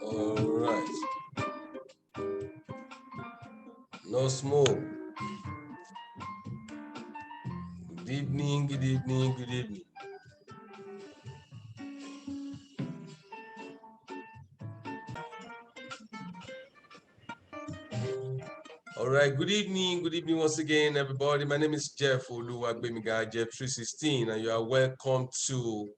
All right. No smoke. Good evening, good evening, good evening. All right, good evening once again, everybody. My name is Jeff Oluwagbemiga, Jeff 316, and you are welcome to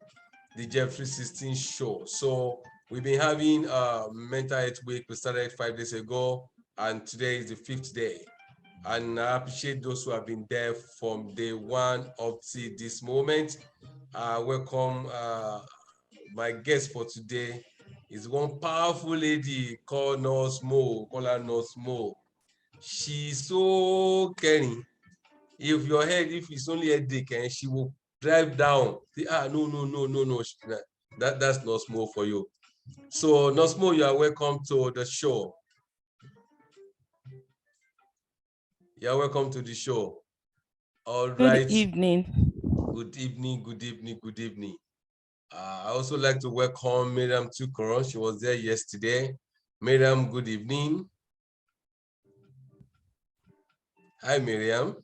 the Jeff 316 show. So we've been having a mental health week. We started 5 days ago, and today is the 5th day. And I appreciate those who have been there from day one up to this moment. Welcome. My guest for today is one powerful lady called Nurse Mo. Call her Nurse Mo. She's so caring. If your head, if it's only a headache, and she will drive down. Say, no. That's Nurse Mo for you. So Nurse Mo, you are welcome to the show. You are welcome to the show. All right. Good evening. Good evening, good evening, good evening. I also like to welcome Miriam Tukoron. She was there yesterday. Miriam, good evening. Hi, Miriam.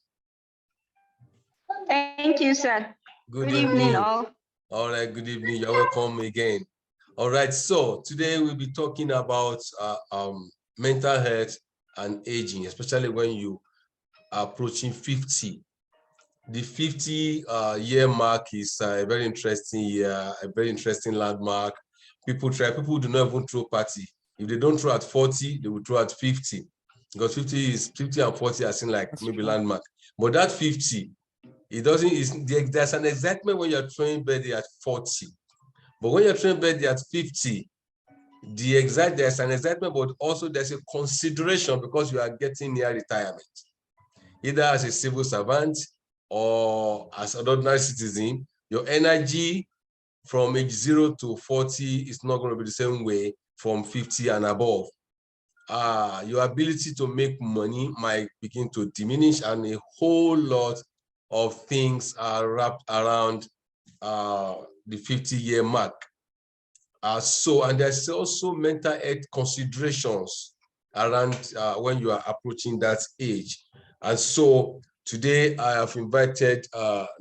Thank you, sir. Good evening, all. All right, good evening. You're welcome again. All right, so today we'll be talking about mental health and aging, especially when you are approaching 50. The 50-year mark is a very interesting year, a very interesting landmark. People do not even throw party. If they don't throw at 40, they will throw at 50. Because 50 and 40 are seen like maybe landmark. But that 50, there's an excitement when you're throwing birthday at 40. But when you're throwing birthday at 50, there's an excitement, but also there's a consideration because you are getting near retirement. Either as a civil servant or as an ordinary citizen, your energy from age 0 to 40 is not going to be the same way from 50 and above. Your ability to make money might begin to diminish, and a whole lot of things are wrapped around the 50-year mark. And there's also mental health considerations around when you are approaching that age. And so today I have invited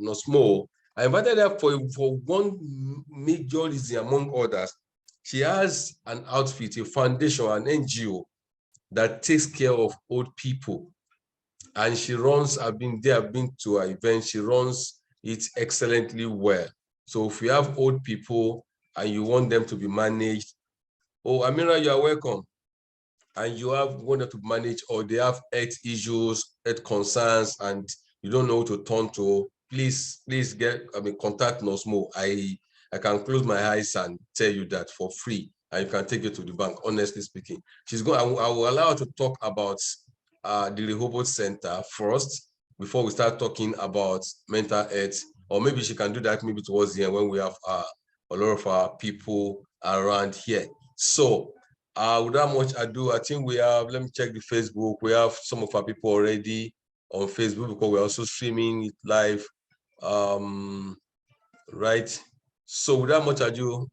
Nurse Mo. I invited her for one major reason among others. She has an outfit, a foundation, an NGO that takes care of old people. And she runs, I've been to her event, she runs it excellently well. So if you have old people and you want them to be managed, oh, Amira, you are welcome. And you want them to manage, or they have health issues, health concerns, and you don't know who to turn to, please contact Nurse Mo. I can close my eyes and tell you that for free, and you can take it to the bank, honestly speaking. I will allow her to talk about the Rehoboth Center first, before we start talking about mental health, or maybe she can do that maybe towards the end when we have a lot of our people around here. So without much ado, I think we have, let me check the Facebook. We have some of our people already on Facebook because we're also streaming it live. Right. So without much ado,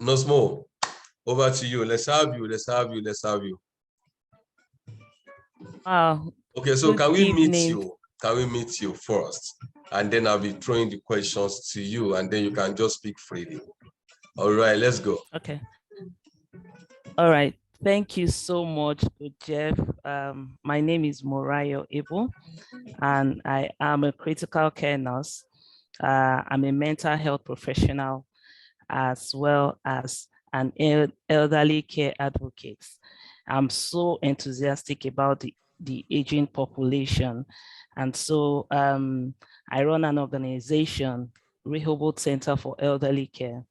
Nurse Mo, over to you. Let's have you. Wow. Okay, so Good can we evening. meet you? Can we meet you first? And then I'll be throwing the questions to you, and then you can just speak freely. All right, let's go. Okay. All right. Thank you so much, Jeff. My name is Morayo Ibu, and I am a critical care nurse. I'm a mental health professional, as well as an elderly care advocate. I'm so enthusiastic about the aging population. And so I run an organization, Rehoboth Center for Elderly Care.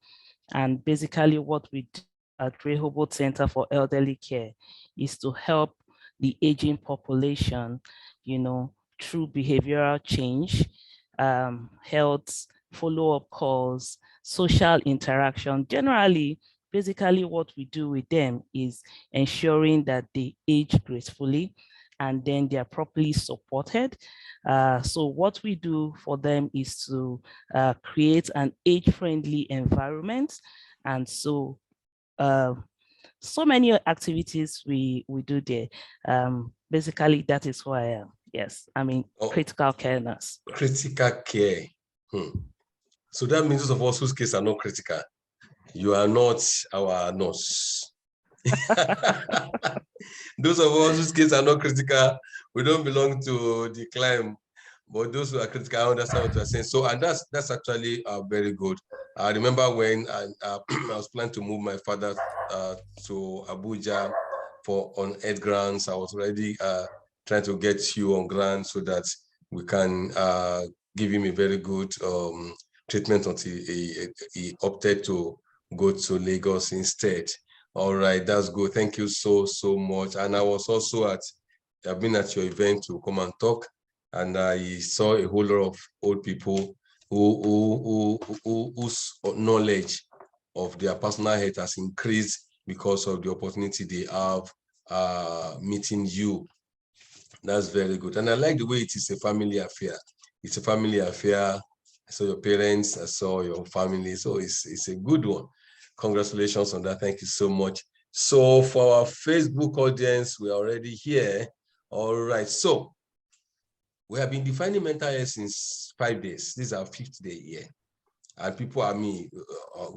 And basically what we do at Rehoboth Center for Elderly Care is to help the aging population, through behavioral change, health, follow-up calls, social interaction. Generally, basically what we do with them is ensuring that they age gracefully, and then they are properly supported. So what we do for them is to create an age-friendly environment. And so many activities we do there. Basically, that is who I am. Yes, I mean, critical care nurse. Critical care. So that means those of us whose cases are not critical, you are not our nurse. Those of us whose cases are not critical, we don't belong to the climb. But those who are critical, I understand what you're saying. So, and that's actually very good. I remember when I was planning to move my father to Abuja on Ed grants. I was already trying to get you on grants so that we can give him a very good treatment until he opted to go to Lagos instead. All right, that's good. Thank you so much. And I was also I've been at your event to come and talk, and I saw a whole lot of old people whose knowledge of their personal health has increased because of the opportunity they have meeting you. That's very good. And I like the way it is a family affair. It's a family affair. I saw your parents, I saw your family. So it's a good one. Congratulations on that. Thank you so much. So for our Facebook audience, we're already here. All right. So we have been defining mental health since 5 days. This is our 5th day here. And people we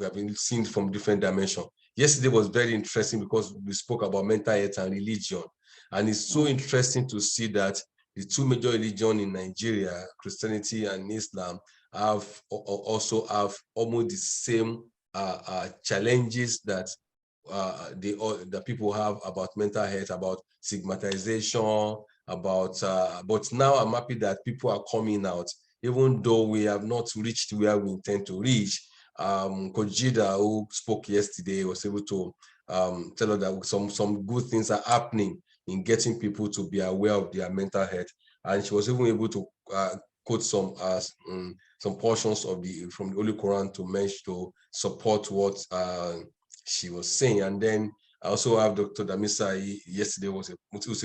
have been seeing from different dimensions. Yesterday was very interesting because we spoke about mental health and religion. And it's so interesting to see that the two major religions in Nigeria, Christianity and Islam, also have almost the same challenges that the people have about mental health, about stigmatization, but now I'm happy that people are coming out, even though we have not reached where we intend to reach. Kojida, who spoke yesterday, was able to tell us that some good things are happening in getting people to be aware of their mental health. And she was even able to quote some portions from the Holy Quran to support what she was saying. And then I also have Dr. Damisa yesterday was a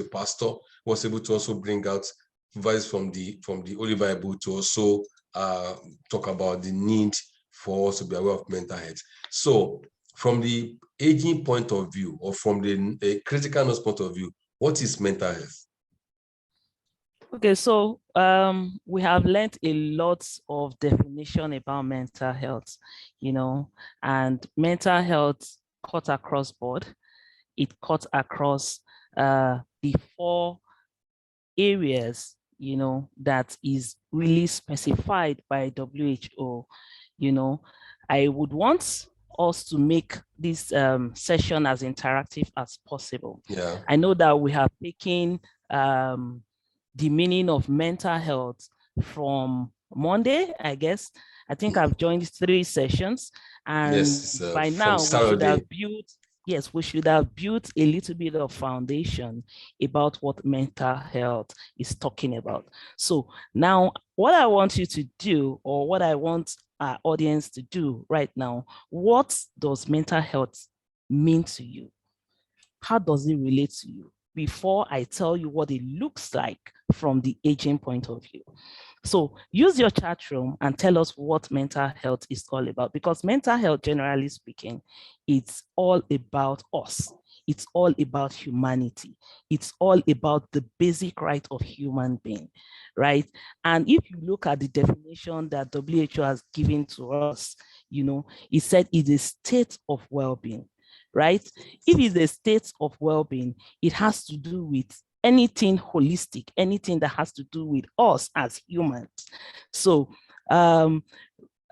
pastor, was able to also bring out verses from the Holy Bible to also talk about the need for us to be aware of mental health. So from the aging point of view, or from the critical nurse point of view, what is mental health? Okay, so we have learned a lot of definition about mental health, and mental health cut across board. It cut across the 4 areas, that is really specified by WHO. I would want us to make this session as interactive as possible. Yeah. I know that we have taken the meaning of mental health from Monday, I guess. I think I've joined 3 sessions, and yes, by now we should have built a little bit of foundation about what mental health is talking about. So now what I want you to do, or what I want our audience to do right now, what does mental health mean to you? How does it relate to you? Before I tell you what it looks like from the aging point of view. So use your chat room and tell us what mental health is all about, because mental health, generally speaking, it's all about us. It's all about humanity. It's all about the basic right of human being, right? And if you look at the definition that WHO has given to us, it said it's a state of well-being, right? If it's a state of well-being, it has to do with anything holistic, anything that has to do with us as humans. So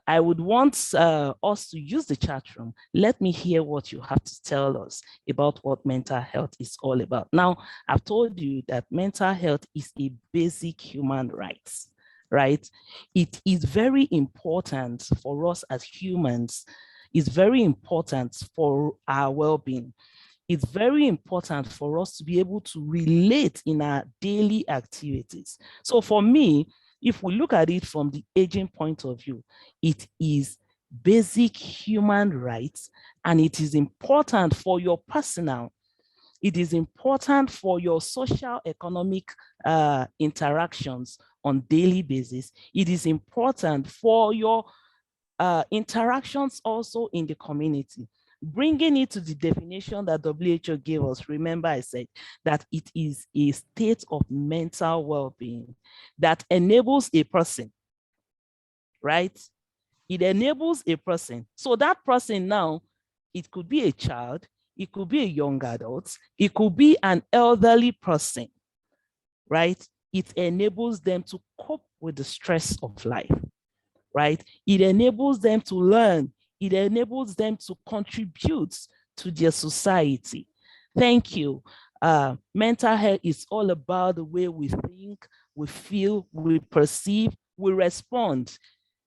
I would want us to use the chat room. Let me hear what you have to tell us about what mental health is all about. Now, I've told you that mental health is a basic human right, right? It is very important for us as humans. It's very important for our well-being. It's very important for us to be able to relate in our daily activities. So for me, if we look at it from the aging point of view, it is basic human rights, and it is important for your personal. It is important for your social economic interactions on daily basis. It is important for your interactions also in the community. Bringing it to the definition that WHO gave us, remember I said that it is a state of mental well-being that enables a person, right? It enables a person. So that person now, it could be a child, it could be a young adult, it could be an elderly person, right? It enables them to cope with the stress of life, right? It enables them to learn. It enables them to contribute to their society. Thank you. Mental health is all about the way we think, we feel, we perceive, we respond,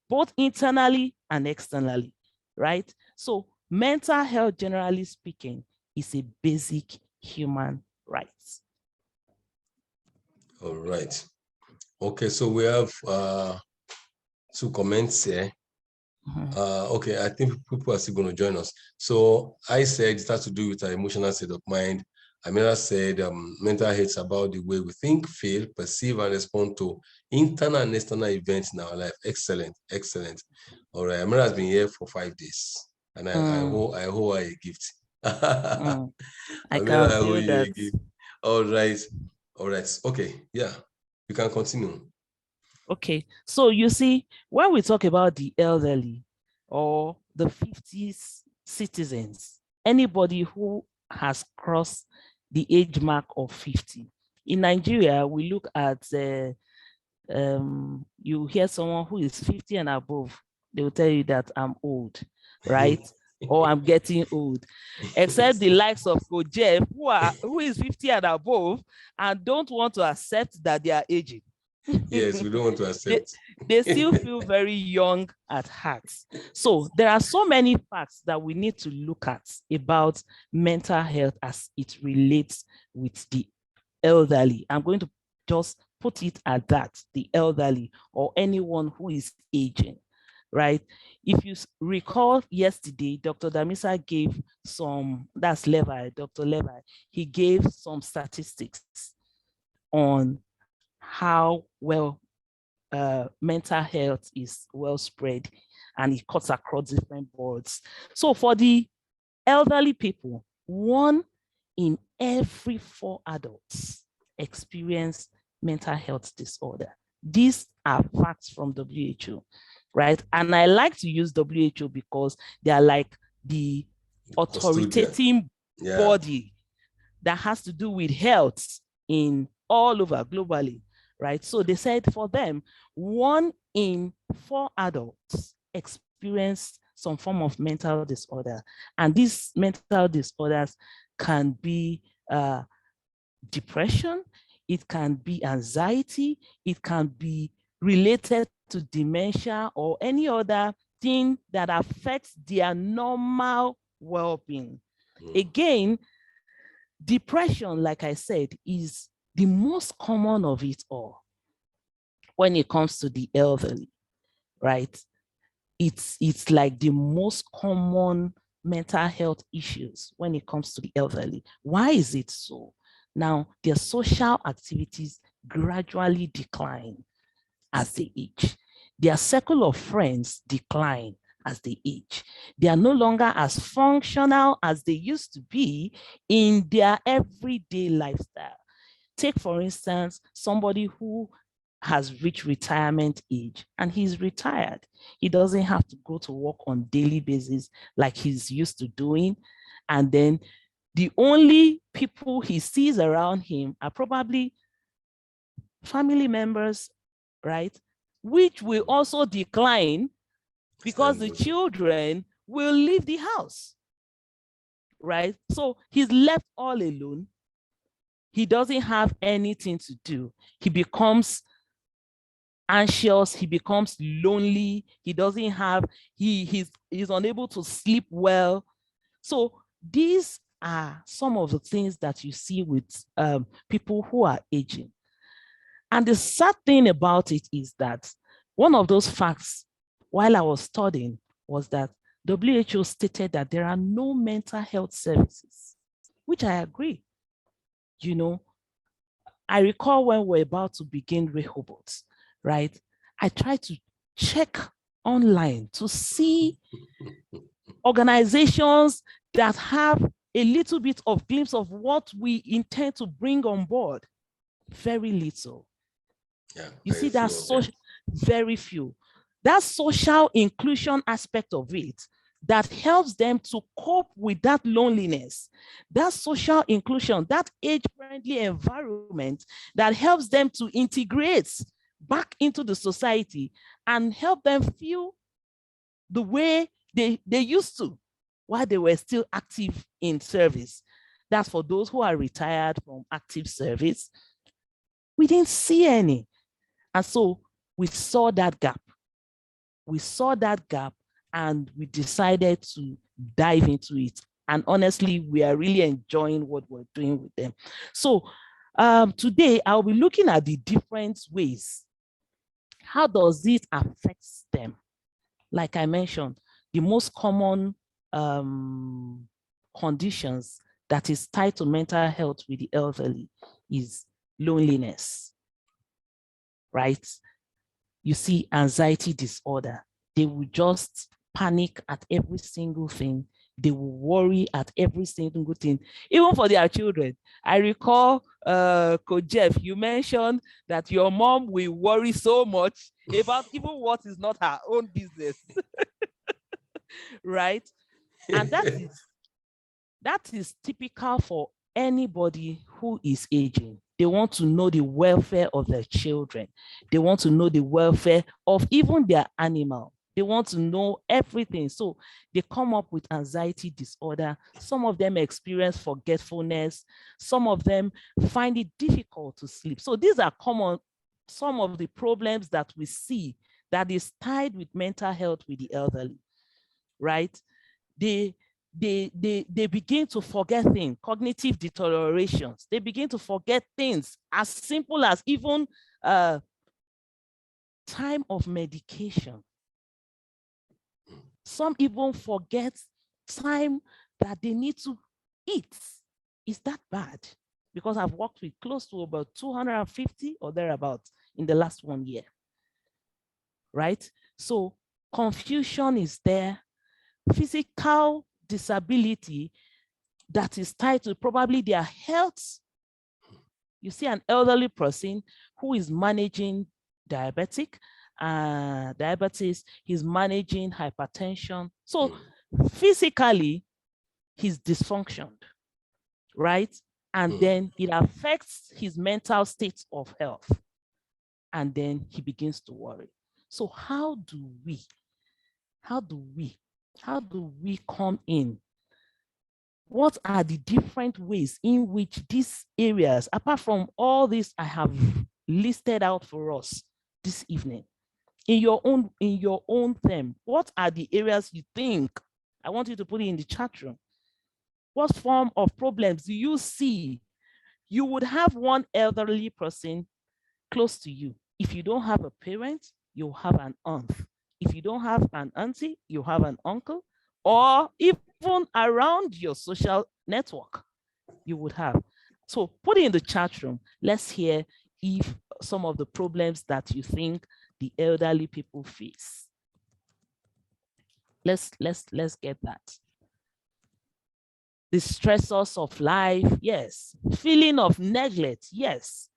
both internally and externally, right? So mental health, generally speaking, is a basic human right. All right. Okay, so we have 2 comments here. Okay, I think people are still going to join us. So I said it has to do with our emotional state of mind. Amira said mental health is about the way we think, feel, perceive, and respond to internal and external events in our life. Excellent, excellent. All right, Amira has been here for 5 days, and I owe her a gift. I Amira, can feel that. All right, all right. Okay, yeah, you can continue. Okay, so you see, when we talk about the elderly or the 50s citizens, anybody who has crossed the age mark of 50, in Nigeria, we look at, you hear someone who is 50 and above, they will tell you that I'm old, right? Or I'm getting old, except the likes of Jeff, who is 50 and above and don't want to accept that they are aging. Yes, we don't want to accept. They still feel very young at heart. So there are so many facts that we need to look at about mental health as it relates with the elderly. I'm going to just put it at that, the elderly or anyone who is aging, right? If you recall yesterday, Dr. Damisa gave some, that's Levi, Dr. Levi, he gave some statistics on how well mental health is well spread and it cuts across different boards. So for the elderly people, 1 in every 4 adults experience mental health disorder. These are facts from WHO, right? And I like to use WHO because they are like the authoritative body that has to do with health in all over globally, right? So they said for them, 1 in 4 adults experience some form of mental disorder. And these mental disorders can be depression, it can be anxiety, it can be related to dementia or any other thing that affects their normal well-being. Again, depression, like I said, is the most common of it all when it comes to the elderly, right? It's like the most common mental health issues when it comes to the elderly. Why is it so? Now, their social activities gradually decline as they age. Their circle of friends decline as they age. They are no longer as functional as they used to be in their everyday lifestyle. Take, for instance, somebody who has reached retirement age and he's retired. He doesn't have to go to work on daily basis like he's used to doing. And then the only people he sees around him are probably family members, right? Which will also decline because the children will leave the house, right? So he's left all alone. He doesn't have anything to do. He becomes anxious, he becomes lonely, he doesn't have, he's unable to sleep well. So these are some of the things that you see with people who are aging. And the sad thing about it is that one of those facts while I was studying was that WHO stated that there are no mental health services, which I agree. You know, I recall when we're about to begin Rehoboth, right? I tried to check online to see organizations that have a little bit of glimpse of what we intend to bring on board. Very little. Yeah, you see that social, very few. That social inclusion aspect of it that helps them to cope with that loneliness, that social inclusion, that age-friendly environment that helps them to integrate back into the society and help them feel the way they used to while they were still active in service. That's for those who are retired from active service. We didn't see any. And so we saw that gap. We saw that gap and we decided to dive into it. And honestly, we are really enjoying what we're doing with them. So today I'll be looking at the different ways. How does it affect them? Like I mentioned, the most common conditions that is tied to mental health with the elderly is loneliness, right? You see anxiety disorder. They will just panic at every single thing. They will worry at every single thing, even for their children. I recall, Coach Jeff, you mentioned that your mom will worry so much about even what is not her own business, right? And that is typical for anybody who is aging. They want to know the welfare of their children. They want to know the welfare of even their animal. They want to know everything. So they come up with anxiety disorder. Some of them experience forgetfulness. Some of them find it difficult to sleep. So these are common, some of the problems that we see that is tied with mental health with the elderly, right? They begin to forget things, cognitive deteriorations. They begin to forget things as simple as even time of medication. Some even forget time that they need to eat. Is that bad? Because I've worked with close to about 250 or thereabouts in the last 1 year, right? So confusion is there. Physical disability that is tied to probably their health. You see an elderly person who is managing diabetes, he's managing hypertension. So physically, he's dysfunctioned, right? And then it affects his mental state of health. And then he begins to worry. So how do we come in? What are the different ways in which these areas, apart from all this I have listed out for us this evening, in your own term, what are the areas you think? I want you to put it in the chat room. What form of problems do you see? You would have one elderly person close to you. If you don't have a parent, you'll have an aunt. If you don't have an auntie, you have an uncle, or even around your social network, you would have. So put it in the chat room. Let's hear if some of the problems that you think the elderly people face. Let's get that. The stressors of life, yes. Feeling of neglect, yes.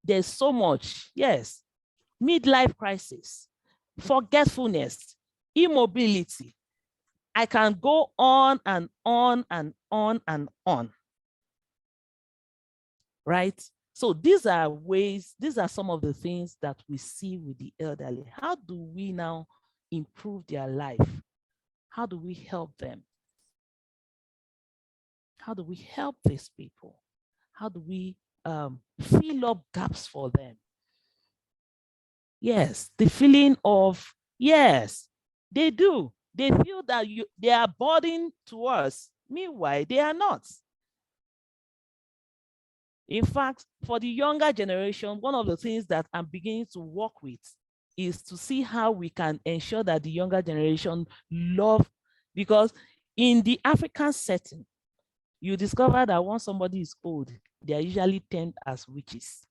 There's so much, yes. Midlife crisis, forgetfulness, immobility. I can go on and on and on and on, right? So these are ways, these are some of the things that we see with the elderly. How do we now improve their life? How do we help them? How do we help these people? How do we fill up gaps for them? Yes, the feeling of, yes, they do. They feel that they are burden to us. Meanwhile, they are not. In fact, for the younger generation, one of the things that I'm beginning to work with is to see how we can ensure that the younger generation love, because in the African setting, you discover that once somebody is old, they are usually termed as witches.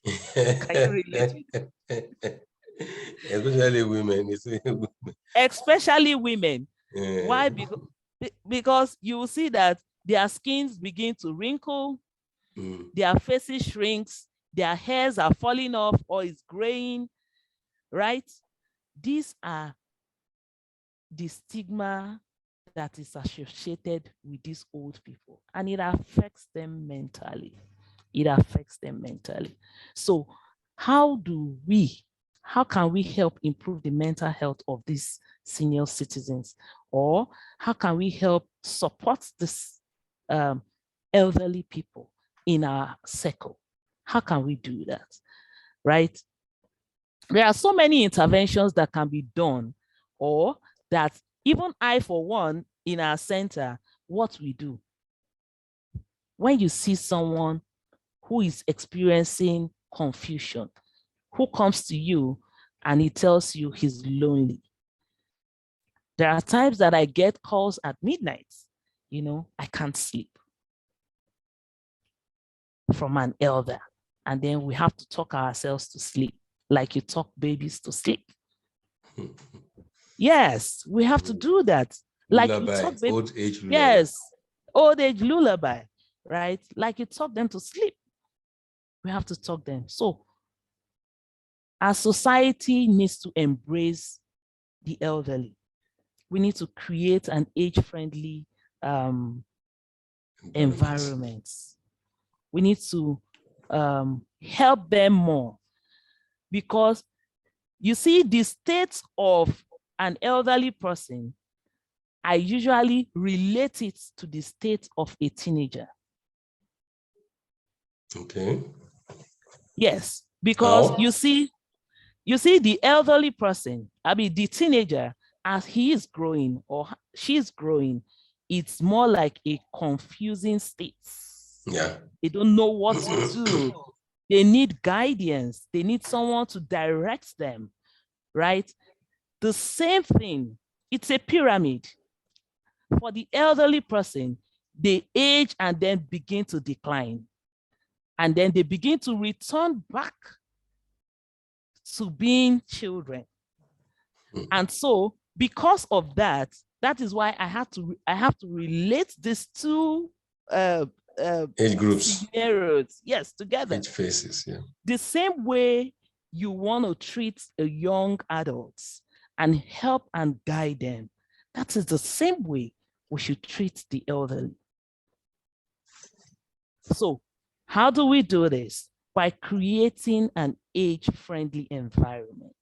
Can you relate with it? Especially women. Especially women. Yeah. Why? Because you will see that their skins begin to wrinkle, their faces shrinks, their hairs are falling off or is graying, right? These are the stigma that is associated with these old people, and it affects them mentally. It affects them mentally. So how can we help improve the mental health of these senior citizens? Or how can we help support this elderly people in our circle? How can we do that, right? There are so many interventions that can be done, or that even I, for one, in our center, what we do. When you see someone who is experiencing confusion, who comes to you and he tells you he's lonely. There are times that I get calls at midnight, I can't sleep, from an elder. And then we have to talk ourselves to sleep, like you talk babies to sleep. Yes, we have to do that. Like lullaby, you talk old age lullaby. Yes, old age lullaby, right? Like you talk them to sleep. We have to talk them. So our society needs to embrace the elderly. We need to create an age-friendly environment. We need to help them more, because you see, the state of an elderly person, I usually relate it to the state of a teenager. Okay. Yes, because you see the elderly person, the teenager, as he is growing or she's growing, it's more like a confusing state. Yeah. They don't know what to do. They need guidance. They need someone to direct them, right? The same thing, it's a pyramid. For the elderly person, they age and then begin to decline. And then they begin to return back to being children. And so because of that, that is why I have to relate these two age groups, scenarios, yes, together. age phases, yeah. The same way you want to treat a young adults and help and guide them, that is the same way we should treat the elderly. So how do we do this? By creating an age-friendly environment.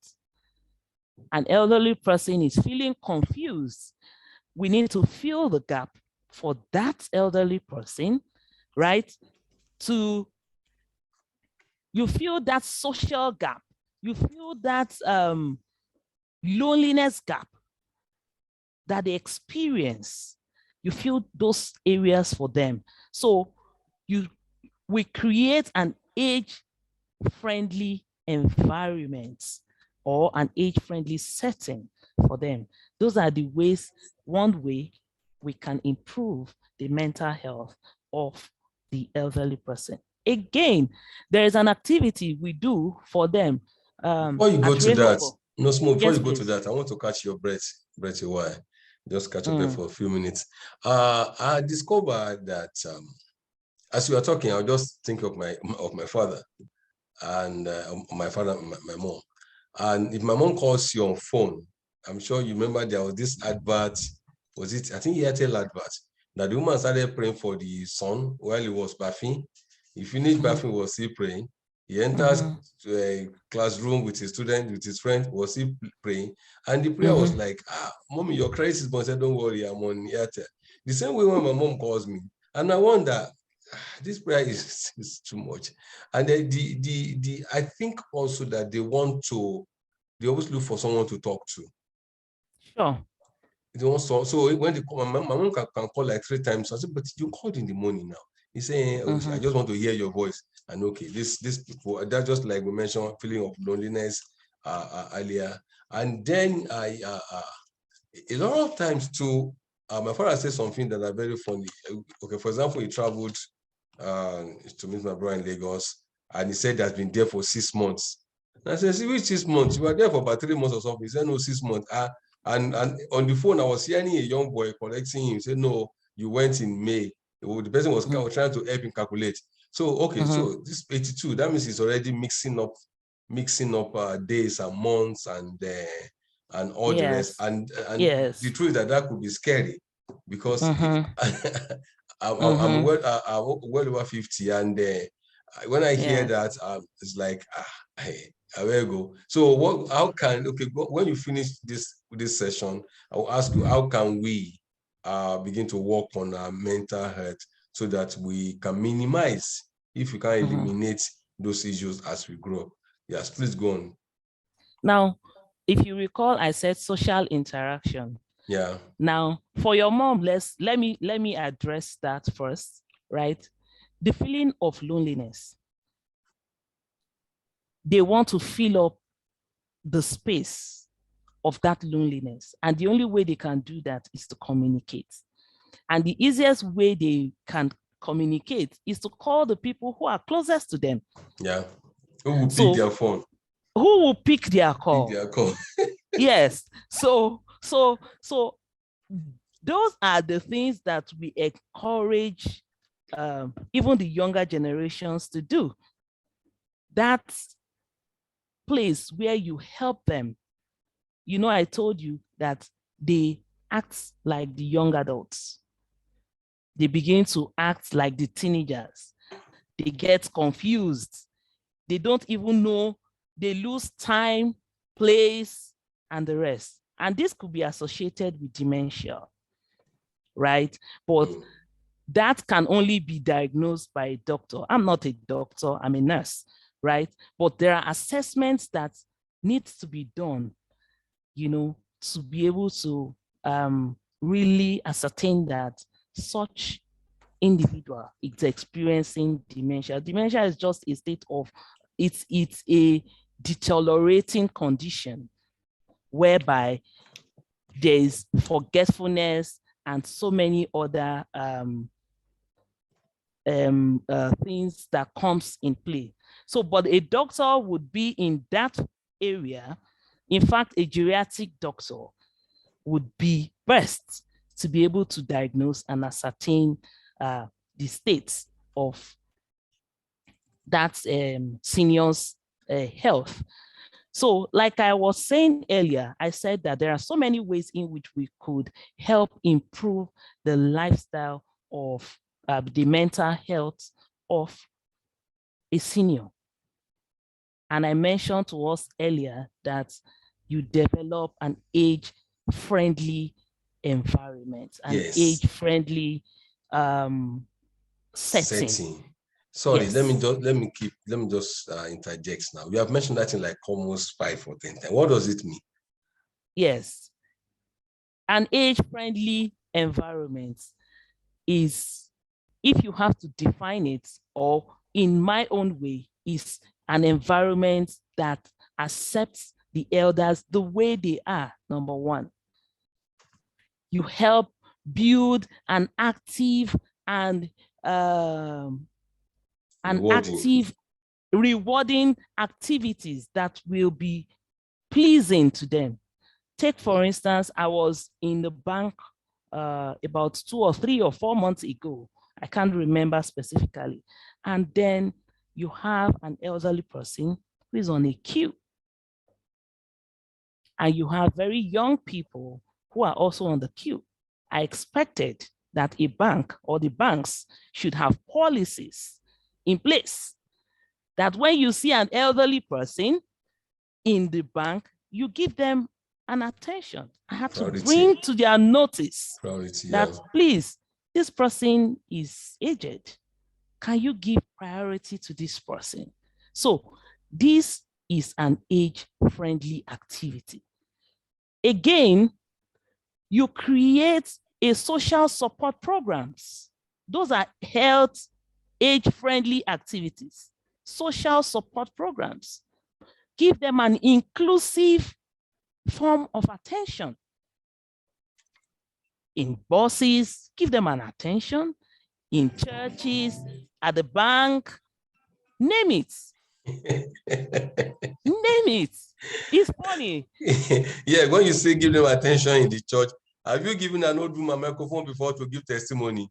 An elderly person is feeling confused. We need to fill the gap for that elderly person, right? You feel that social gap. You feel that loneliness gap that they experience. You feel those areas for them. So we create an age-friendly environment or an age-friendly setting for them. Those are the ways, one way we can improve the mental health of the elderly person. Again, there is an activity we do for them. Before you go to that, no, Small, before yes, you go please. to that, I want to catch your breath a while. Just catch up there for a few minutes. I discovered that as you are talking, I'll just think of my father and my mom. And if my mom calls you on phone, I'm sure you remember there was this advert, was it, I think Airtel advert, that the woman started praying for the son while he was bathing. He finished bathing, was still praying. He enters to a classroom with his student, with his friend, was still praying. And the prayer was like, Mommy, your crisis, but I said, don't worry, I'm on Airtel. The same way when my mom calls me. And I wonder, this prayer is too much. And I think also that they always look for someone to talk to. Sure. They want so when they call, my mom can call like 3 times. I said, but you called in the morning now. He's saying, oh, I just want to hear your voice. And okay, this people, that's just like we mentioned, feeling of loneliness earlier. And then a lot of times too, my father said something that are very funny. Okay, for example, he traveled to meet my brother in Lagos, and he said that's been there for 6 months. And I said, see, which 6 months? You were there for about 3 months or something. He said, no, 6 months. And on the phone, I was hearing a young boy correcting him. He said, no, you went in May. The person was trying to help him calculate. So, okay, so this 82, that means he's already mixing up days and months and all the rest. And the truth is that could be scary, because I'm well over 50, and when I hear that, it's like, I will go. So how can, when you finish this session, I will ask you, how can we begin to work on our mental health so that we can minimize, if we can eliminate those issues as we grow? Yes, please go on. Now, if you recall, I said social interaction. Yeah. Now, for your mom, let me address that first, right? The feeling of loneliness. They want to fill up the space of that loneliness. And the only way they can do that is to communicate. And the easiest way they can communicate is to call the people who are closest to them. Yeah. Who will pick their phone? Who will pick their call? Pick their call. Yes. So those are the things that we encourage even the younger generations to do. That place where you help them. You know, I told you that they act like the young adults. They begin to act like the teenagers. They get confused. They don't even know. They lose time, place, and the rest. And this could be associated with dementia, right? But that can only be diagnosed by a doctor. I'm not a doctor, I'm a nurse, right? But there are assessments that need to be done, you know, to be able to really ascertain that such individual is experiencing dementia. Dementia is just a state of, it's a deteriorating condition whereby there is forgetfulness and so many other things that comes in play. So, but a doctor would be in that area. In fact, a geriatric doctor would be best to be able to diagnose and ascertain the states of that senior's health. So like I was saying earlier, I said that there are so many ways in which we could help improve the lifestyle of the mental health of a senior. And I mentioned to us earlier that you develop an age-friendly environment, an age-friendly setting. Sorry, let me just interject now. We have mentioned that in like almost 5 or 10 times. What does it mean? Yes. An age-friendly environment is, if you have to define it, or in my own way, is an environment that accepts the elders the way they are, number one. You help build an active and rewarding activities that will be pleasing to them. Take, for instance, I was in the bank about 2 or 3 or 4 months ago. I can't remember specifically. And then you have an elderly person who is on a queue. And you have very young people who are also on the queue. I expected that a bank or the banks should have policies in place that when you see an elderly person in the bank, you give them an attention. I have to bring to their notice that, please, this person is aged. Can you give priority to this person? So this is an age-friendly activity. Again, you create a social support programs. Those are health, age-friendly activities, social support programs. Give them an inclusive form of attention. in buses, give them an attention, in churches, at the bank, name it. Name it. It's funny. Yeah, when you say give them attention in the church, have you given an old woman a microphone before to give testimony?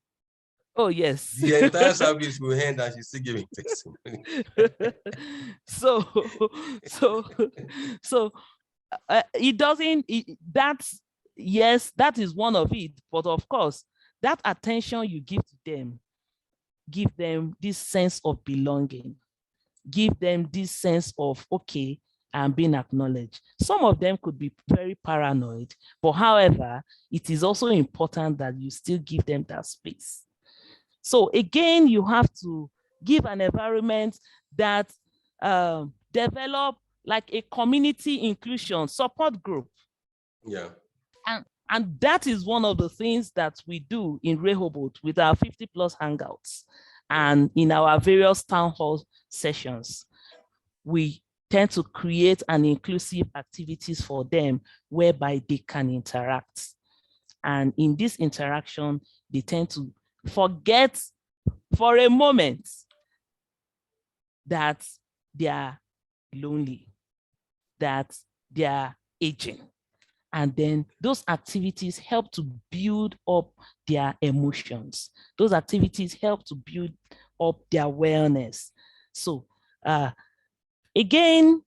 Oh, yes. The entire service will end and she's still giving testimony. so it doesn't, that's, yes, that is one of it. But of course, that attention you give to them, give them this sense of belonging, give them this sense of, okay, I'm being acknowledged. Some of them could be very paranoid, but however, it is also important that you still give them that space. So again, you have to give an environment that develop like a community inclusion support group. Yeah. And that is one of the things that we do in Rehoboth with our 50+ hangouts and in our various town hall sessions. We tend to create an inclusive activities for them whereby they can interact. And in this interaction, they tend to forget for a moment that they are lonely, that they are aging. And then those activities help to build up their emotions. Those activities help to build up their wellness. So again,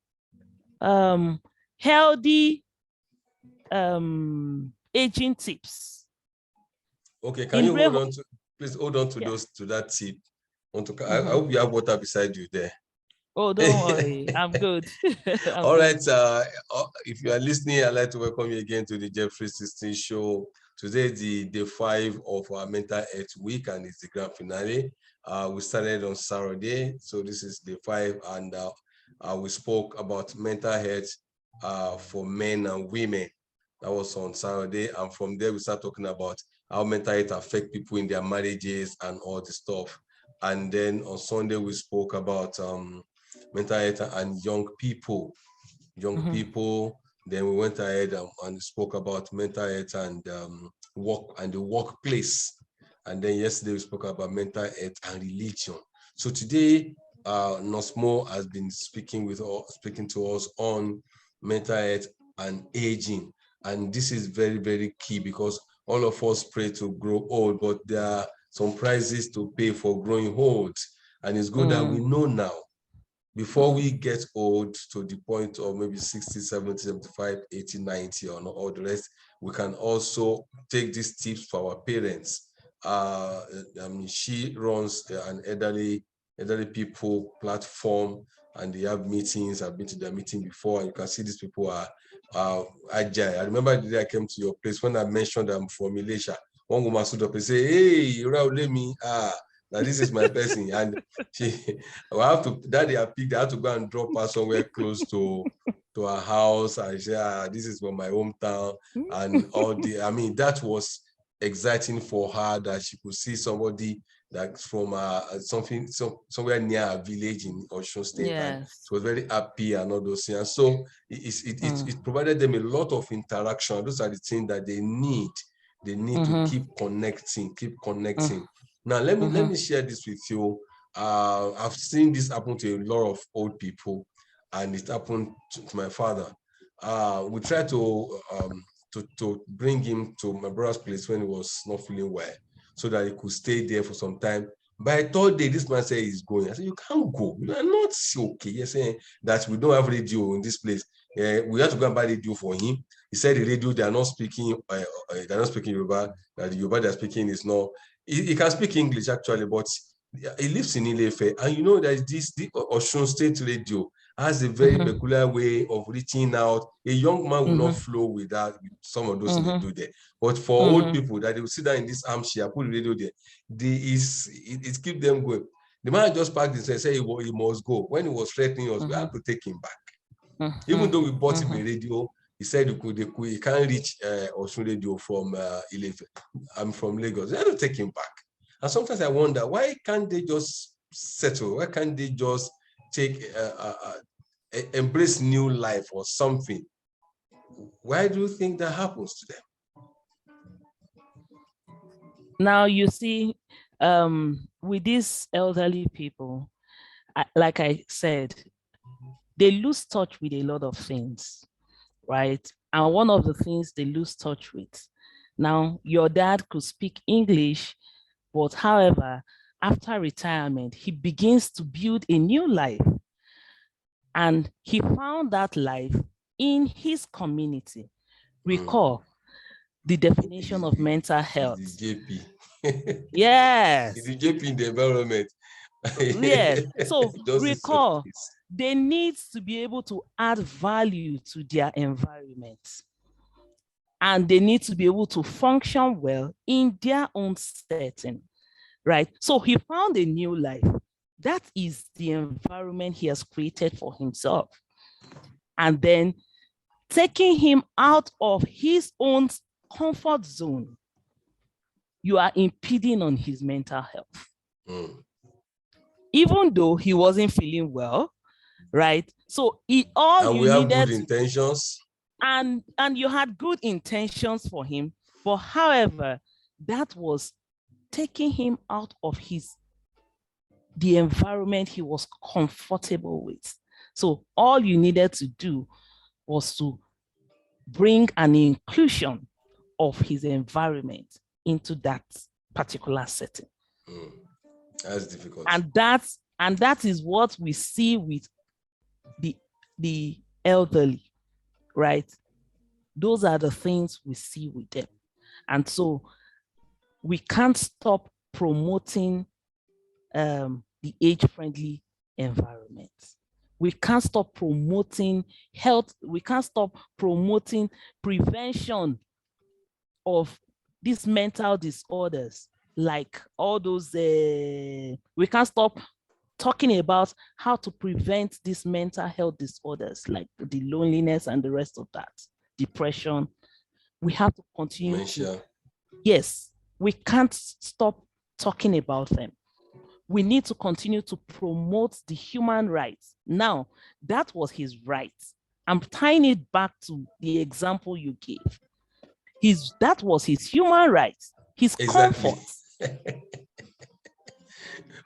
healthy aging tips. Okay, can you hold on to, please hold on to those, to that tip. I hope you have water beside you there. Oh, don't worry, I'm good. All right, if you are listening, I'd like to welcome you again to the Jeffrey 16 show. Today is the day 5 of our mental health week, and it's the grand finale. We started on Saturday, so this is day 5, and we spoke about mental health for men and women. That was on Saturday, and from there we start talking about how mental health affect people in their marriages and all the stuff. And then on Sunday we spoke about mental health and young people. People. Then we went ahead and spoke about mental health and work and the workplace. And then yesterday we spoke about mental health and religion. So today, Nosmo has been speaking to us on mental health and aging. And this is very, very key because all of us pray to grow old, but there are some prices to pay for growing old. And it's good that we know now, before we get old to the point of maybe 60, 70, 75, 80, 90, or all the rest, we can also take these tips for our parents. She runs an elderly people platform, and they have meetings. I've been to their meeting before, and you can see these people are agile. I remember the day I came to your place when I mentioned I'm from Malaysia. One woman stood up and said, "Hey, let me now this is my person," and I have to that day I picked. I had to go and drop her somewhere close to her house, and say, "This is from my hometown," and all the. I mean, that was exciting for her that she could see somebody that's from somewhere near a village in Osun State. Yes. And she was very happy and all those things. And so it provided them a lot of interaction. Those are the things that they need. They need to keep connecting. Now, let me share this with you. I've seen this happen to a lot of old people, and it happened to my father. We tried to bring him to my brother's place when he was not feeling well, so that he could stay there for some time. By third day, this man said he's going. I said, "You can't go. You are not okay." You're saying that we don't have radio in this place. We have to go and buy radio for him. He said the radio, they are not speaking Yoruba, that the Yoruba they're speaking is not, he can speak English actually, but he lives in Ile-Ife. And you know that the Osun State Radio has a very peculiar way of reaching out. A young man will not flow with that, with some of those things they do there. But for old people, that they will sit down in this armchair, put the radio there, it keeps them going. The man just packed this and said he must go. When he was threatening us, we had to take him back. Even though we bought him a radio, he said he can't reach Osun Radio from Ile-Ife. I'm from Lagos. They had to take him back. And sometimes I wonder, why can't they just settle? Why can't they just embrace new life or something? Why do you think that happens to them? Now you see, with these elderly people, like I said, they lose touch with a lot of things, right? And one of the things they lose touch with. Now, your dad could speak English, but however, after retirement, he begins to build a new life. And he found that life in his community. Recall the definition of mental health. The JP. Yes. The JP in the environment. Yes. So recall, they need to be able to add value to their environment. And they need to be able to function well in their own setting, right? So he found a new life. That is the environment he has created for himself. And then taking him out of his own comfort zone, you are impeding on his mental health. Even though he wasn't feeling well, right? So we have good intentions. And you had good intentions for him, but however, that was taking him out of the environment he was comfortable with. So all you needed to do was to bring an inclusion of his environment into that particular setting. That's difficult. And that is what we see with the elderly, right? Those are the things we see with them. And so we can't stop promoting the age-friendly environment. We can't stop promoting health. We can't stop promoting prevention of these mental disorders, like all those, we can't stop talking about how to prevent these mental health disorders, like the loneliness and the rest of that, depression. We have to continue. Yes, we can't stop talking about them. We need to continue to promote the human rights. Now, that was his right. I'm tying it back to the example you gave. That was his human rights, his comfort.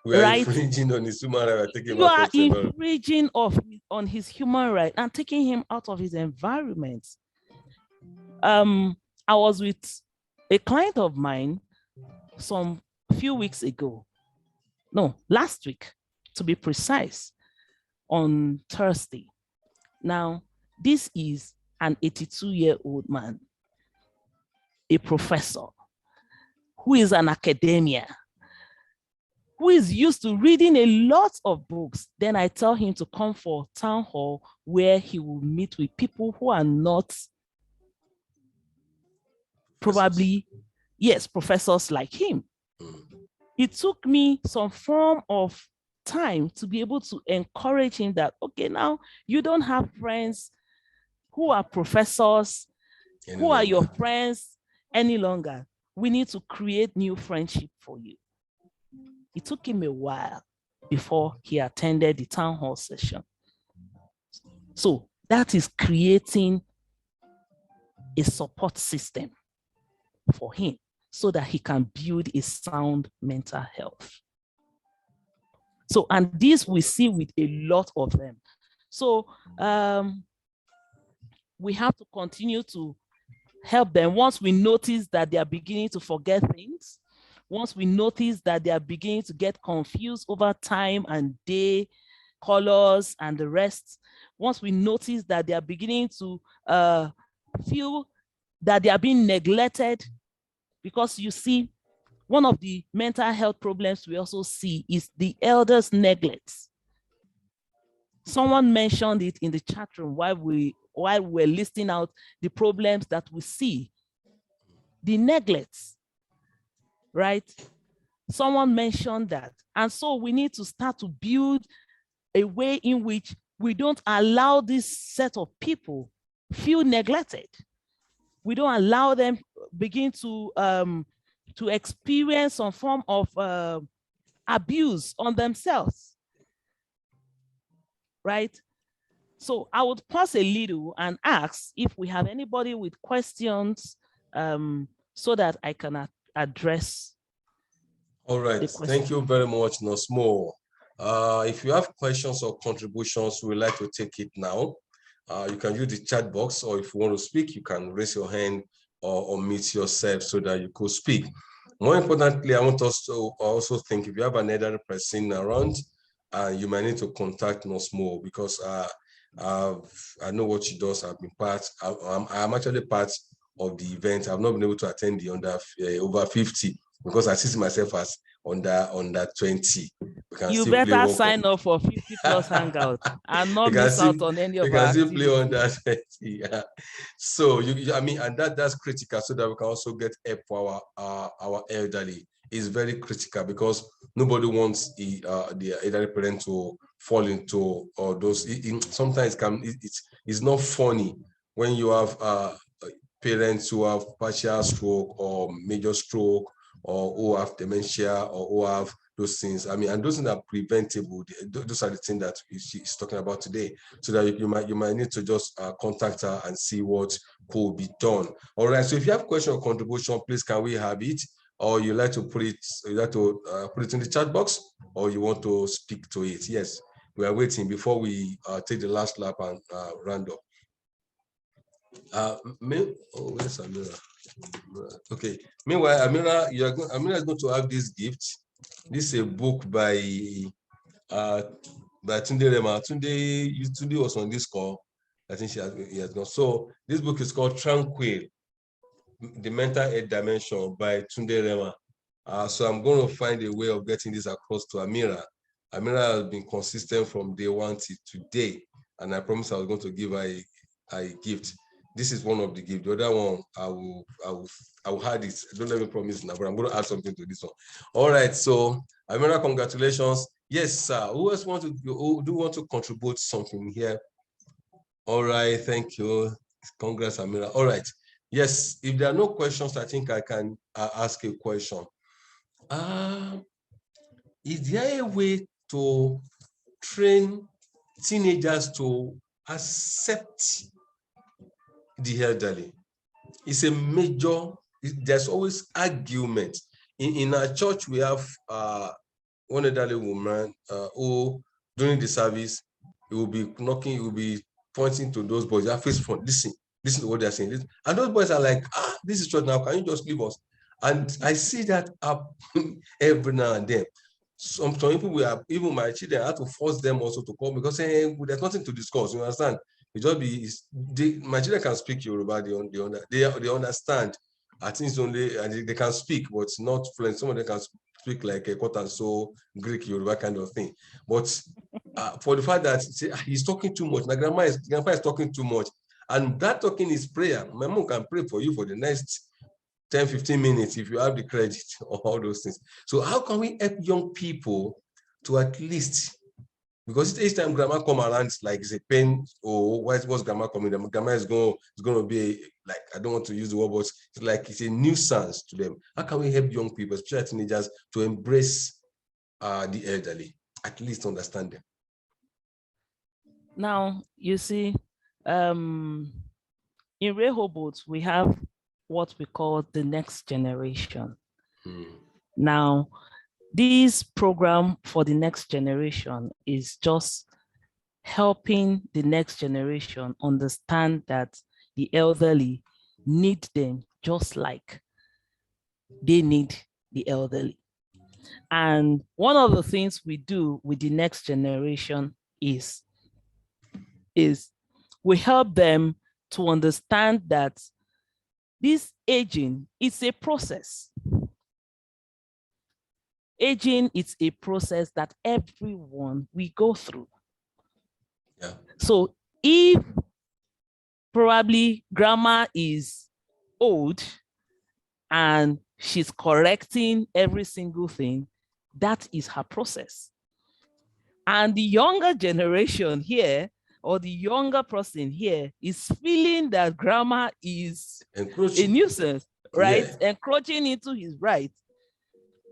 We are infringing on his human right. You are infringing on his human right and taking him out of his environment. I was with a client of mine some few weeks ago. No, last week, to be precise, on Thursday. Now, this is an 82-year-old man, a professor, who is an academia, who is used to reading a lot of books. Then I tell him to come for town hall where he will meet with people who are not probably, yes, professors like him. It took me some form of time to be able to encourage him that, okay, now you don't have friends who are professors, who are your friends any longer. We need to create new friendship for you. It took him a while before he attended the town hall session. So that is creating a support system for him so that he can build a sound mental health. So, and this we see with a lot of them. So we have to continue to help them. Once we notice that they are beginning to forget things, once we notice that they are beginning to get confused over time and day, colors, and the rest, once we notice that they are beginning to feel that they are being neglected, because you see, one of the mental health problems we also see is the elders' neglect. Someone mentioned it in the chat room while we're listing out the problems that we see. The neglect, right? Someone mentioned that. And so we need to start to build a way in which we don't allow this set of people feel neglected. We don't allow them begin to experience some form of abuse on themselves, right? So I would pause a little and ask if we have anybody with questions so that I can address All right, the question. thank you very much, Nosmo. If you have questions or contributions, we'd like to take it now. You can use the chat box, or if you want to speak, you can raise your hand or unmute yourself so that you could speak. More importantly, I want us to also think if you have an elderly person around, you might need to contact Nosmo because I know what she does. I've been part. I'm actually part of the event. I've not been able to attend the over 50 because I see myself as under 20. You better sign up for 50 plus hangout and not miss out on any of our activities. Play on that. Yeah. So I mean, and that's critical so that we can also get help for our elderly. Is very critical because nobody wants the elderly parent to fall into or those. Sometimes it's not funny when you have parents who have partial stroke or major stroke or who have dementia or who have those things. I mean, and those things are preventable. Those are the things that she's talking about today. So that you might need to just contact her and see what could be done. All right. So if you have question or contribution, please can we have it? Or you like to put it in the chat box, or you want to speak to it? Yes, we are waiting before we take the last lap and round up. Where's Amira? Okay. Meanwhile, Amira is going to have this gift. This is a book by Tunde Rema. Tunde was on this call. I think he has gone. So this book is called Tranquil, The Mental Health Dimension by Tunde Rema. So I'm going to find a way of getting this across to Amira. Amira has been consistent from day one to today, and I promised I was going to give her a gift. This is one of the gifts. The other one, I will add it. Don't let me promise now, but I'm going to add something to this one. All right. So, Amira, congratulations. Yes, sir. Who else do want to contribute something here? All right. Thank you. Congrats, Amira. All right. Yes. If there are no questions, I think I can ask a question. Is there a way to train teenagers to accept the elderly? It's a major, there's always argument. In our church, we have one elderly woman who, during the service, he will be knocking, he will be pointing to those boys, their face front, listen to what they're saying. And those boys are like, this is church now, can you just leave us? And I see that up every now and then. Some people, even my children, I had to force them also to come because there's nothing to discuss, you understand? My children can speak Yoruba, they understand. I think it's only, and they can speak, but it's not fluent. Some of them can speak like a quote and so Greek Yoruba kind of thing. But for the fact that he's talking too much, my grandpa is talking too much, and that talking is prayer. My mom can pray for you for the next 10, 15 minutes if you have the credit or all those things. So how can we help young people to at least, because each time grandma come around, it's like it's a pain, or what's grandma coming? Grandma is going to be like, I don't want to use the word, but it's like it's a nuisance to them. How can we help young people, especially teenagers, to embrace the elderly, at least understand them? Now, you see, in Rehoboth, we have what we call the next generation. Now, this program for the next generation is just helping the next generation understand that the elderly need them just like they need the elderly. And one of the things we do with the next generation is we help them to understand that this aging is a process. Aging is a process that everyone we go through. Yeah. So if probably grandma is old and she's correcting every single thing, that is her process. And the younger generation here, or the younger person here, is feeling that grandma is a nuisance, right? Yeah. Encroaching into his rights.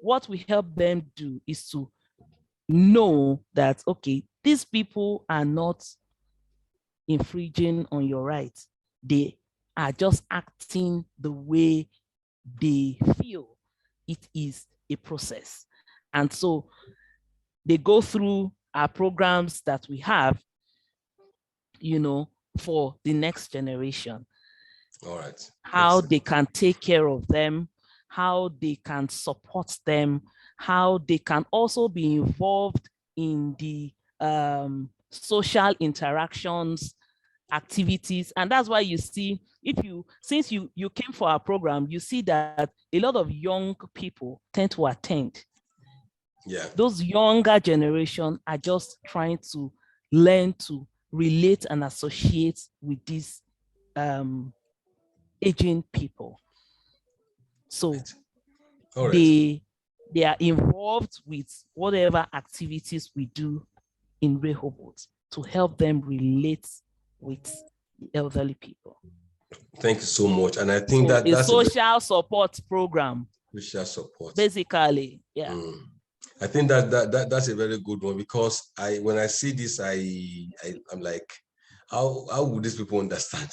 What we help them do is to know that, okay, these people are not infringing on your rights. They are just acting the way they feel it is a process. And so they go through our programs that we have, for the next generation. All right. How they can take care of them, how they can support them, how they can also be involved in the social interactions, activities. And that's why you see, since you came for our program, you see that a lot of young people tend to attend. Yeah. Those younger generation are just trying to learn to relate and associate with these aging people. So all right. they are involved with whatever activities we do in Rehoboth to help them relate with the elderly people. Thank you so much. And I think so that's a social support program. Social support. Basically, yeah. I think that's a very good one, because when I see this, I'm like, how would these people understand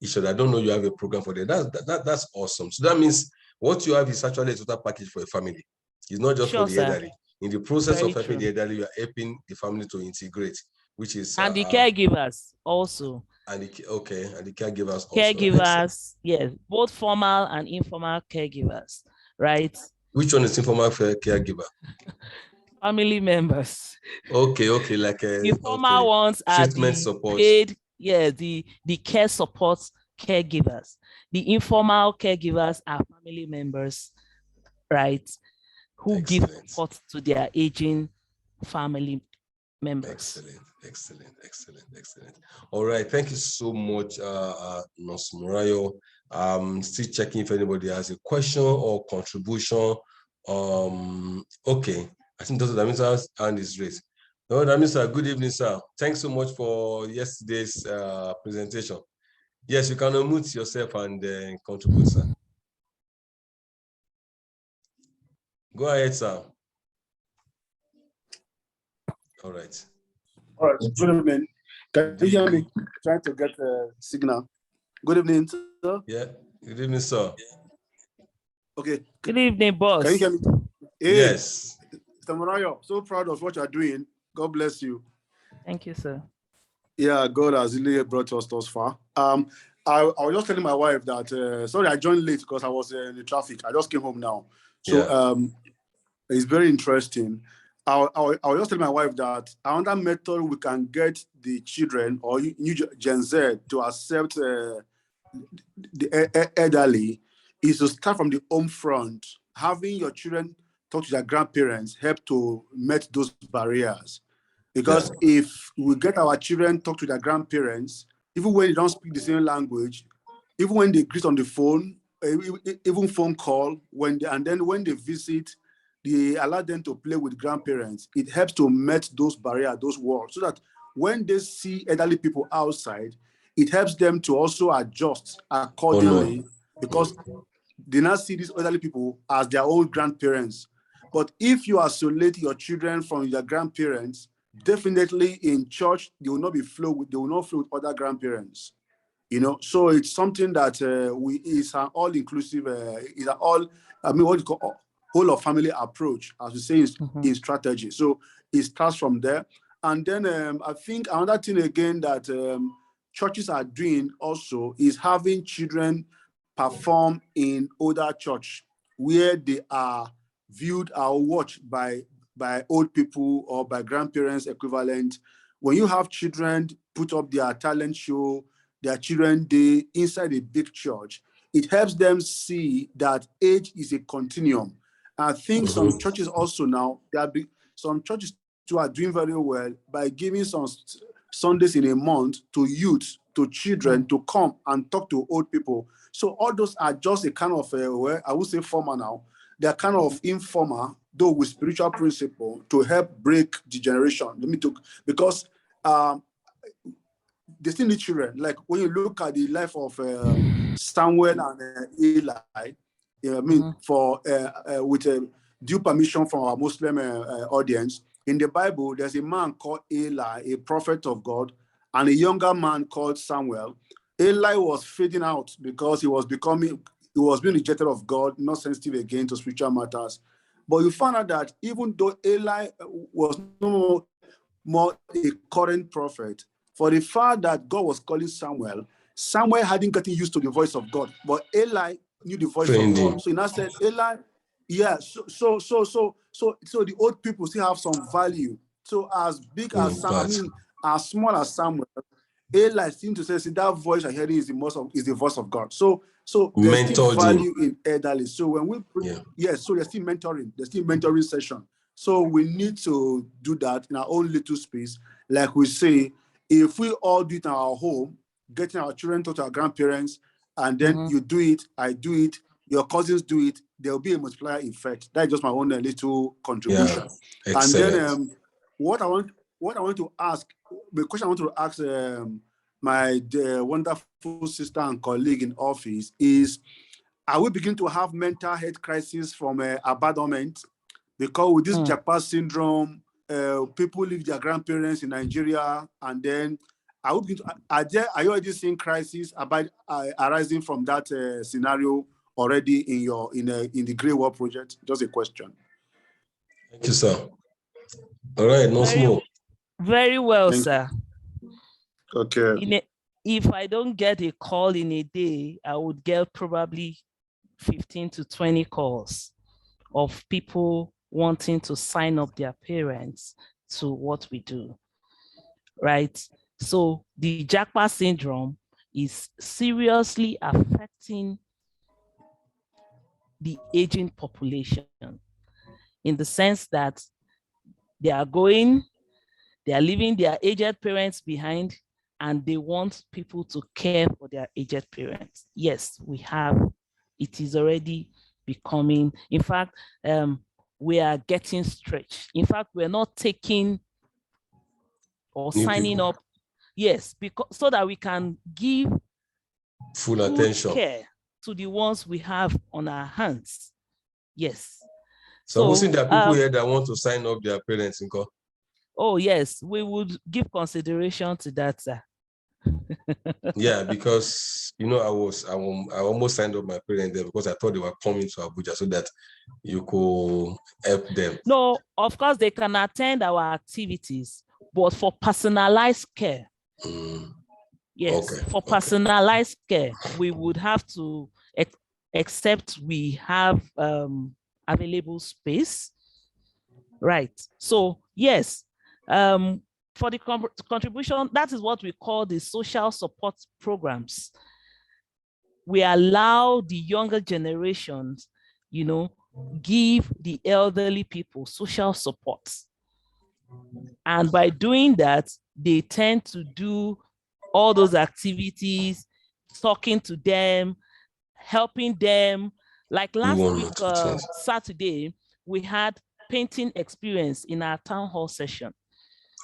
each other? I don't know you have a program for them. That's awesome. So that means what you have is actually a total package for a family. It's not just for the elderly. In the process of helping the elderly, you are helping the family to integrate, which is and the caregivers also. And the caregivers also. Caregivers, yes, both formal and informal caregivers, right? Which one is informal caregiver? Family members. Okay, like the formal ones are treatment the support. Paid, yeah, the care support caregivers. The informal caregivers are family members, right? Who give support to their aging family members. Excellent. All right, thank you so much, Nurse Morayo. Still checking if anybody has a question or contribution. Okay, I think Dr. Damisa's hand is raised. No, Damisa, good evening, sir. Thanks so much for yesterday's presentation. Yes, you can unmute yourself and contribute, sir. Go ahead, sir. All right. All right. Good evening. Can you hear me? Trying to get a signal. Good evening, sir. Yeah. Good evening, sir. Okay. Good evening, boss. Can you hear me? Hey, yes. Mr. Morayo, so proud of what you're doing. God bless you. Thank you, sir. Yeah, God has really brought us thus far. I was just telling my wife that, sorry, I joined late because I was in the traffic. I just came home now. So it's very interesting. I was just telling my wife that another method we can get the children or new Gen Z to accept the elderly is to start from the home front. Having your children talk to their grandparents help to meet those barriers. Because if we get our children talk to their grandparents, even when they don't speak the same language, even when they greet on the phone, even phone call, and then when they visit, they allow them to play with grandparents. It helps to meet those barriers, those walls, so that when they see elderly people outside, it helps them to also adjust accordingly, because they now see these elderly people as their own grandparents. But if you isolate your children from their grandparents, definitely in church, they will not flow with other grandparents. So it's something that is an all-inclusive, what you call whole of family approach, as we say in strategy. So it starts from there. And then I think another thing again that churches are doing also is having children perform in older church where they are viewed or watched by old people or by grandparents equivalent. When you have children put up their talent show, their children day inside a big church, it helps them see that age is a continuum. I think some churches also now, some churches too are doing very well by giving some Sundays in a month to youth, to children to come and talk to old people. So all those are just a kind of, I would say formal now, they're kind of informal, though with spiritual principle to help break the generation. Because they still need children. Like when you look at the life of Samuel and Eli, with due permission from our Muslim audience, in the Bible, there's a man called Eli, a prophet of God, and a younger man called Samuel. Eli was fading out because he was being rejected of God, not sensitive again to spiritual matters. But you found out that even though Eli was no more a current prophet, for the fact that God was calling Samuel, Samuel hadn't gotten used to the voice of God, but Eli knew the voice Trained of him. God. So he now said, Eli, yeah, so the old people still have some value. So as big as Samuel, I mean, as small as Samuel, Eli seemed to say, see, that voice I heard is the voice of God. So there's still value in elderly. So when we so there's still mentoring session. So we need to do that in our own little space. Like we say, if we all do it in our home, getting our children to our grandparents, and then you do it, I do it, your cousins do it, there'll be a multiplier effect. That's just my own little contribution. Yeah, and then what I want to ask, the question I want to ask my wonderful sister and colleague in office is, are we beginning to have mental health crisis from abandonment? Because with this Japa syndrome, people leave their grandparents in Nigeria, and then are you already seeing crises arising from that scenario already in the Grey Wall project? Just a question. Thank you, sir. All right, no more. Very well, sir. Okay. If I don't get a call in a day, I would get probably 15 to 20 calls of people wanting to sign up their parents to what we do, right? So the Japa syndrome is seriously affecting the aging population in the sense that they are leaving their aged parents behind, and they want people to care for their aged parents. Yes, we have. It is already becoming, in fact, we are getting stretched. In fact, we're not taking or signing up, yes, because so that we can give full attention care to the ones we have on our hands. Yes. So there are people here that want to sign up their parents, Inko. Oh yes, we would give consideration to that, sir. Yeah, because I almost signed up my parents there because I thought they were coming to Abuja so that you could help them. No, of course they can attend our activities, but for personalized care. Yes, okay. For personalized care, we would have to accept we have available space, right? So yes, for the contribution, that is what we call the social support programs. We allow the younger generations, give the elderly people social support. And by doing that, they tend to do all those activities, talking to them, helping them. Like last week, Saturday, we had painting experience in our town hall session.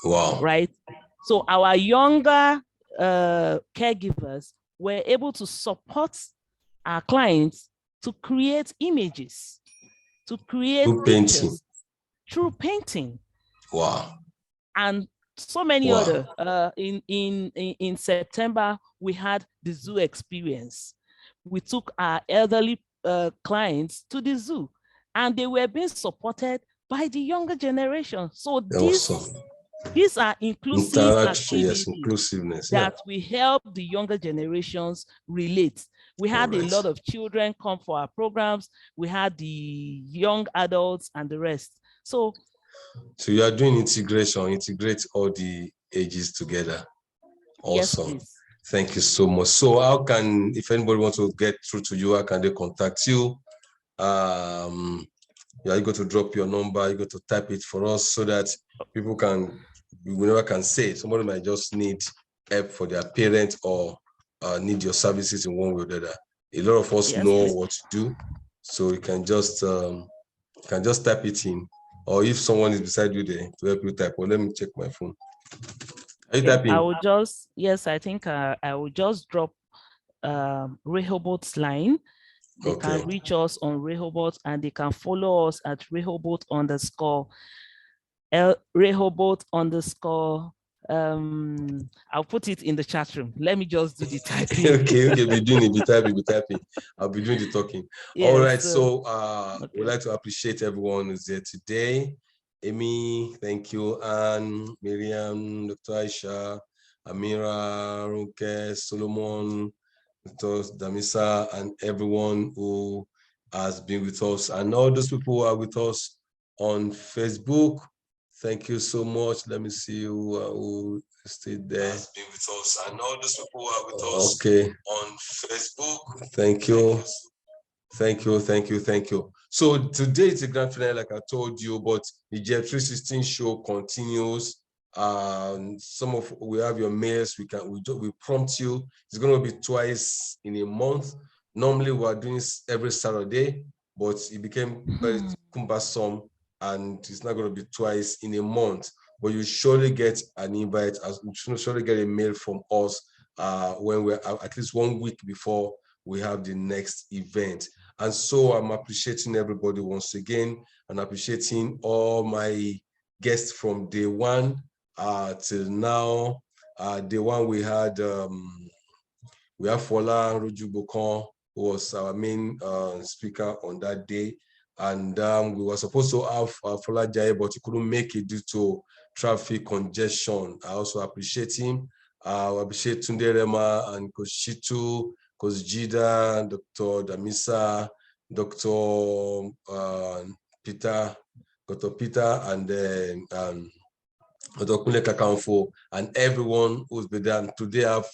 Wow. Right? So our younger caregivers were able to support our clients to create images, to create pictures through painting. Wow. And so many other. In September, we had the zoo experience. We took our elderly clients to the zoo, and they were being supported by the younger generation. So these are inclusive activities that we help the younger generations relate. We had a lot of children come for our programs. We had the young adults and the rest. So you are doing integration, integrate all the ages together. Awesome. Yes, thank you so much. So how can, if anybody wants to get through to you, how can they contact you? You got to drop your number, you got to type it for us so that people can, whenever can say, somebody might just need help for their parents or need your services in one way or the other. A lot of us know what to do, so you can just type it in. Or if someone is beside you there to help you type, well, let me check my phone. Are you typing? I will just, I think I will just drop Rehoboth's line. They can reach us on Rehoboth, and they can follow us at Rehoboth_Rehoboth_ I'll put it in the chat room. Let me just do the typing. Okay, be doing it, be typing. I'll be doing the talking. All right, so we'd like to appreciate everyone who's there today. Amy, thank you. Anne, Miriam, Dr. Aisha, Amira, Runke, Solomon, Dr. Damisa, and everyone who has been with us, and all those people who are with us on Facebook. Thank you so much. Let me see who stayed there. Has been with us, and all those people who are with us on Facebook. Thank you. Thank you. So today is the grand finale, like I told you, but the JEF 316 show continues. We have your mails. We prompt you. It's going to be twice in a month. Normally we are doing every Saturday, but it became very cumbersome, and it's not going to be twice in a month. But you surely get an invite, you surely get a mail from us when we're at least 1 week before we have the next event. And so I'm appreciating everybody once again, and appreciating all my guests from day one till now. Day one we had Fola Rujubokon, who was our main speaker on that day, and we were supposed to have Fola Jai, but he couldn't make it due to traffic congestion. I also appreciate him. I appreciate Tunde Rema and Koshitu, Coach Jida, Dr. Damisa, Dr. Peter, and then Dr. Kunle Kakamfo, and everyone who's been there. And today I have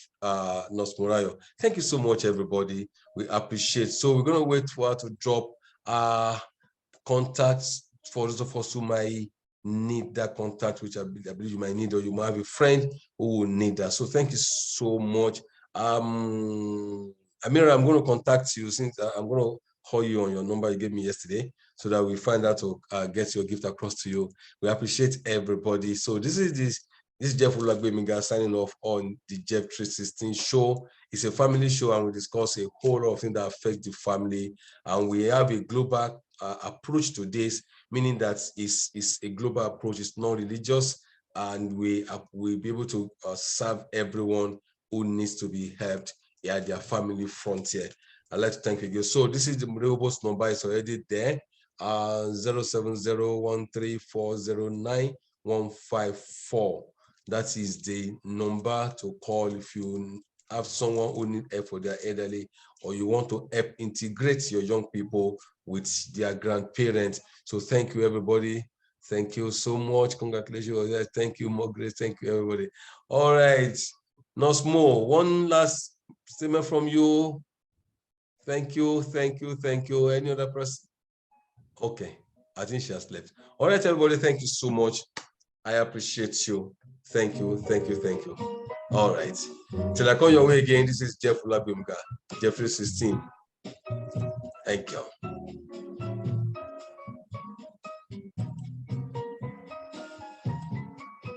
Nurse Morayo. Thank you so much, everybody. We appreciate. So we're going to wait for her to drop contacts for those of us who might need that contact, which I believe you might need, or you might have a friend who will need that. So thank you so much. Amira, I'm going to contact you, since I'm going to call you on your number you gave me yesterday, so that we find out to get your gift across to you. We appreciate everybody. So this is Jeff Oluwagbemiga signing off on the JEF 316 show. It's a family show, and we discuss a whole lot of things that affect the family. And we have a global approach to this, meaning that it's a global approach. It's not religious, and we'll be able to serve everyone who needs to be helped at their family frontier. I'd like to thank you again. So this is the robust number. It's already there. 07013409154. That is the number to call if you have someone who needs help for their elderly, or you want to help integrate your young people with their grandparents. So thank you, everybody. Thank you so much. Congratulations. Thank you, more grace. Thank you, everybody. All right. Nosmo, one last statement from you. Thank you. Any other person? Okay, I think she has left. All right, everybody, thank you so much. I appreciate you. Thank you. All right. Till I come your way again, this is Jeff Oluwagbemiga, JEF 316. Thank you.